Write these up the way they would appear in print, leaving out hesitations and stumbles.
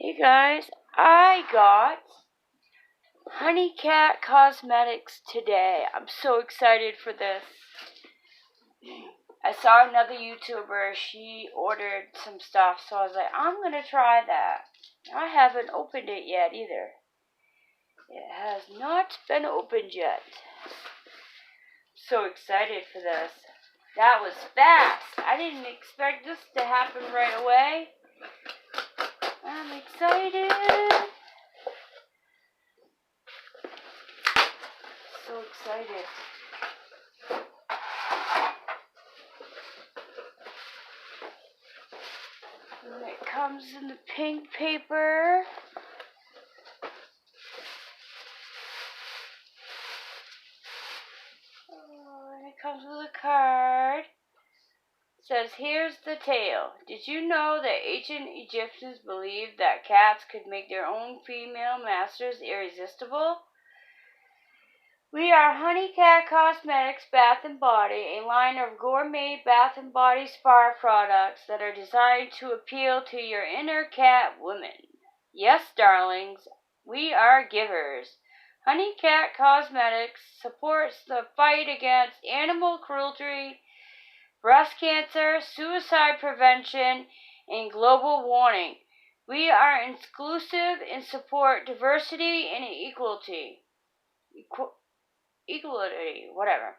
Hey guys, I got honeycat cosmetics today. I'm so excited for this. I saw another YouTuber, she ordered some stuff, so I was like, I'm gonna try that. I haven't opened it yet either. It has not been opened yet. So excited for this. That was fast. I didn't expect this to happen right away. I'm excited. So excited. And it comes in the pink paper. Oh, and it comes with a card. It says, here's the tale. Did you know that ancient Egyptians believed that cats could make their own female masters irresistible? We are Honeycat Cosmetics Bath & Body, a line of gourmet bath & body spa products that are designed to appeal to your inner cat woman. Yes, darlings, we are givers. Honeycat Cosmetics supports the fight against animal cruelty, breast cancer, suicide prevention, and global warming. We are inclusive and support diversity and equality. Whatever.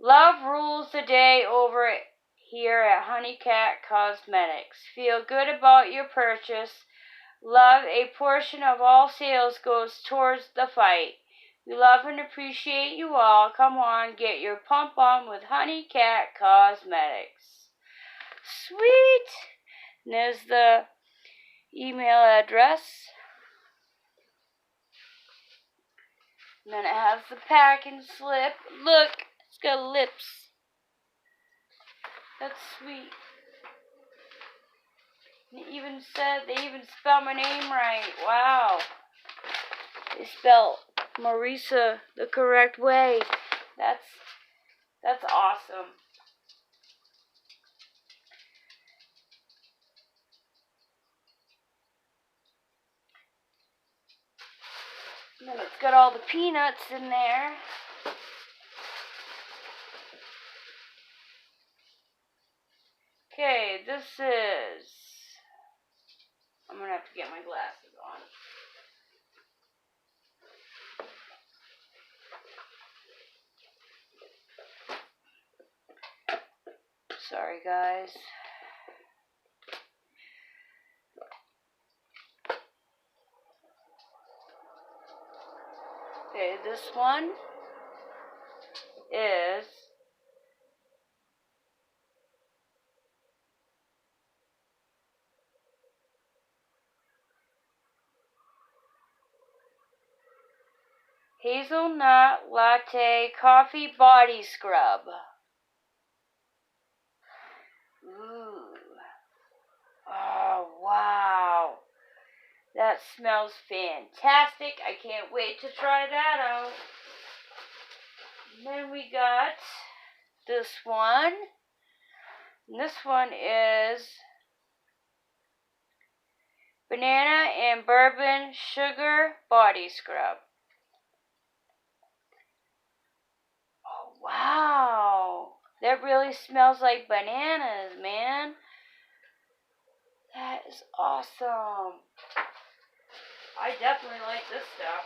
Love rules the day over here at Honeycat Cosmetics. Feel good about your purchase. Love, a portion of all sales goes towards the fight. We love and appreciate you all. Come on, get your pump on with Honeycat Cosmetics. Sweet! And there's the email address. And then it has the packing slip. Look, it's got lips. That's sweet. They even spelled my name right. Wow. They spelled Marisa the correct way. That's awesome. And then it's got all the peanuts in there. Okay, this is... I'm going to have to get my glasses on. Sorry, guys. Okay, this one is Hazelnut Latte Coffee Body Scrub. Ooh. Oh, wow. That smells fantastic. I can't wait to try that out. And then we got this one. And this one is Banana and Bourbon Sugar Body Scrub. Oh, wow. That really smells like bananas, man. That is awesome. I definitely like this stuff.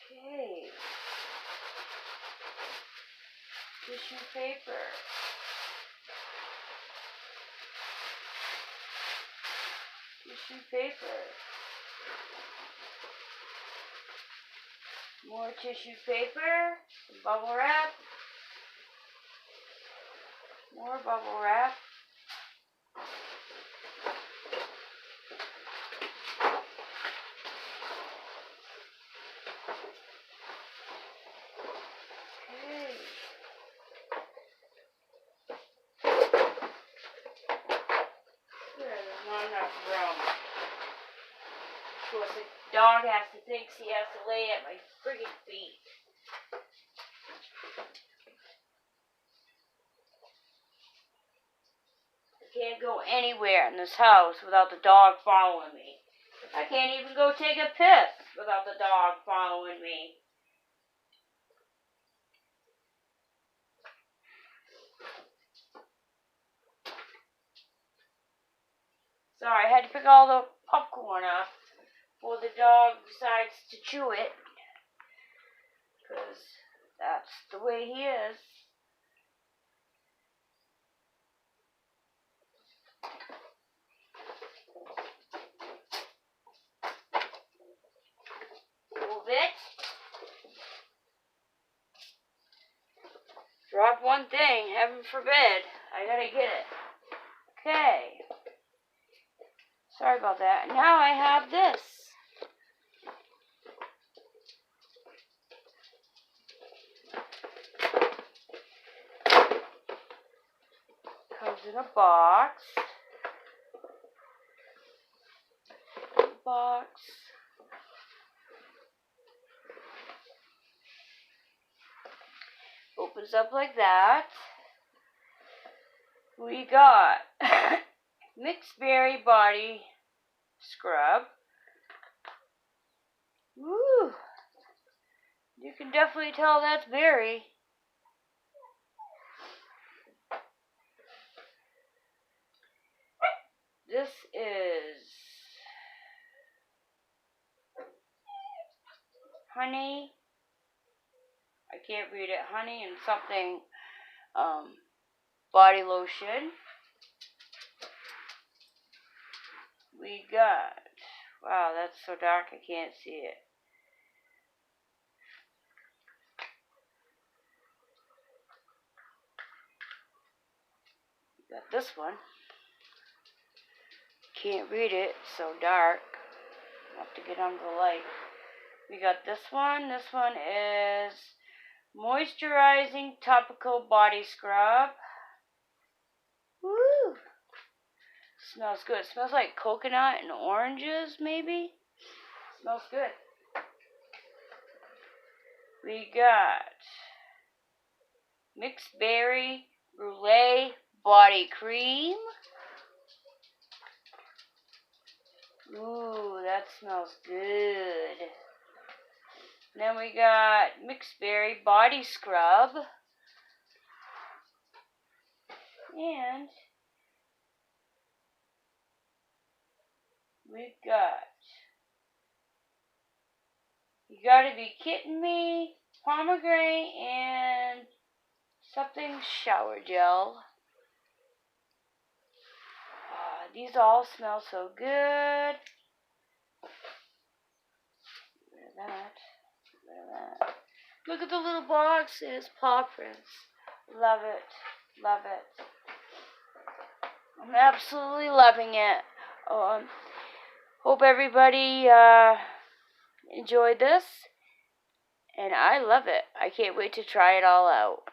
Okay. Tissue paper. Tissue paper. More tissue paper. Bubble wrap. More bubble wrap. Okay. There's not enough room. Of course, the dog has to think he has to lay at my friggin' feet. can't go anywhere in this house without the dog following me. I can't even go take a piss without the dog following me. Sorry, I had to pick all the popcorn up before the dog decides to chew it. Because that's the way he is. Move it. Drop one thing, heaven forbid. I gotta get it. Okay. Sorry about that. Now I have this. Comes in a box. Opens up like that. We got mixed berry body scrub. Woo! You can definitely tell that's berry. This is honey. I can't read it. Honey and something body lotion. We got, wow, that's so dark I can't see it. We got this one. Can't read it, it's so dark. I'll have to get under the light. We got this one. This one is moisturizing topical body scrub. Woo! Smells good. Smells like coconut and oranges, maybe. Smells good. We got mixed berry brulee body cream. Ooh, that smells good. Then we got mixed berry body scrub. And we got, you gotta be kidding me, pomegranate and something shower gel. These all smell so good. Look at that. Look at that. Look at the little box. It has paw prints. Love it. Love it. I'm absolutely loving it. Hope everybody enjoyed this. And I love it. I can't wait to try it all out.